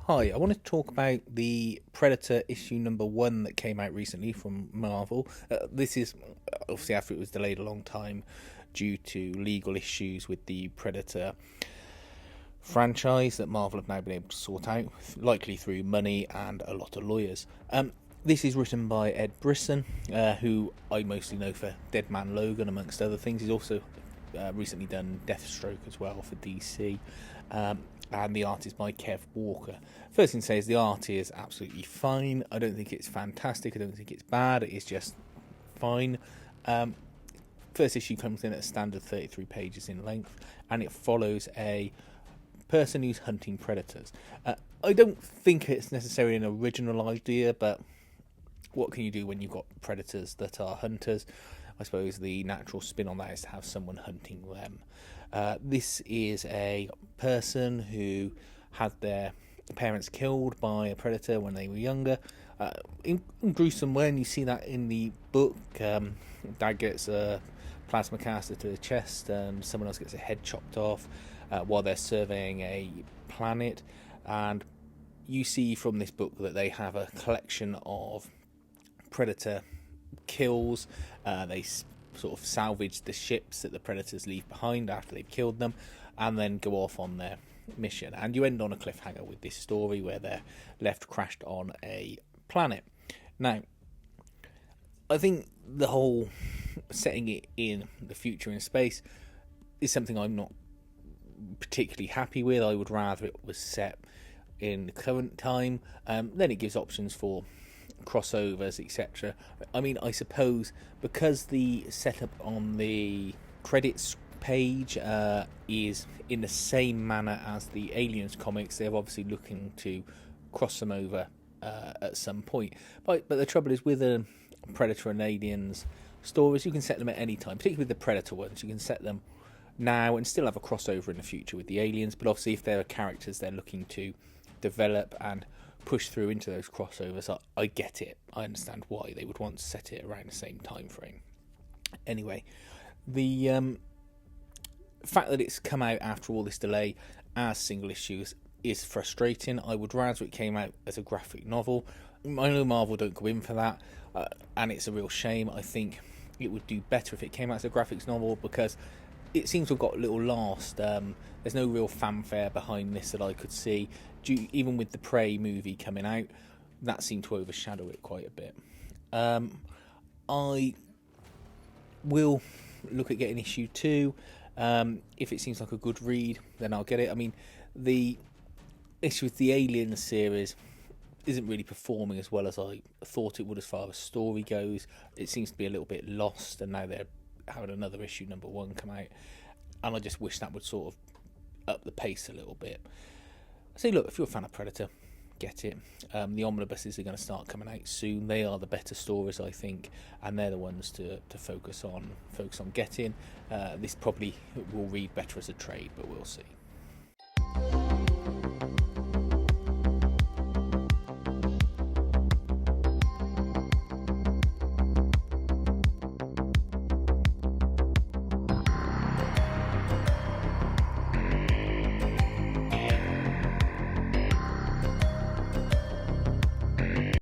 Hi, I want to talk about the Predator issue number 1 that came out recently from Marvel. This is obviously after it was delayed a long time due to legal issues with the Predator franchise that Marvel have now been able to sort out, likely through money and a lot of lawyers. This is written by Ed Brisson, who I mostly know for Dead Man Logan, amongst other things. He's also recently done Deathstroke as well for DC. And the art is by Kev Walker. First thing to say is the art is absolutely fine. I don't think it's fantastic. I don't think it's bad. It is just fine. First issue comes in at a standard 33 pages in length, and it follows a person who's hunting predators. I don't think it's necessarily an original idea, but what can you do when you've got predators that are hunters? I suppose the natural spin on that is to have someone hunting them. This is a person who had their parents killed by a predator when they were younger. In gruesome way, and you see that in the book. Dad gets a plasma caster to the chest, and someone else gets a head chopped off while they're surveying a planet. And you see from this book that they have a collection of predator kills. They sort of salvage the ships that the predators leave behind after they've killed them, and then go off on their mission. And you end on a cliffhanger with this story where they're left crashed on a planet. Now, I think the whole setting it in the future in space is something I'm not particularly happy with. I would rather it was set in the current time. Then it gives options for crossovers, etc. I mean, I suppose because the setup on the credits page is in the same manner as the Aliens comics, they're obviously looking to cross them over at some point. But the trouble is with the Predator and Aliens stories, you can set them at any time, particularly with the Predator ones. You can set them now and still have a crossover in the future with the Aliens, but obviously if there are characters they're looking to develop and push through into those crossovers, I get it. I understand why they would want to set it around the same time frame. Anyway, the fact that it's come out after all this delay as single issues is frustrating. I would rather it came out as a graphic novel. I know Marvel don't go in for that, and it's a real shame. I think it would do better if it came out as a graphics novel, because it seems to have got a little lost. There's no real fanfare behind this that I could see. Even with the Prey movie coming out, that seemed to overshadow it quite a bit. I will look at getting issue 2. If it seems like a good read, then I'll get it. I mean, the issue with the Alien series isn't really performing as well as I thought it would as far as story goes. It seems to be a little bit lost, and now they're having another issue number 1 come out, and I just wish that would sort of up the pace a little bit. So look, if you're a fan of Predator, get it. The omnibuses are going to start coming out soon. They are the better stories, I think, and they're the ones to focus on getting. This probably will read better as a trade, but we'll see.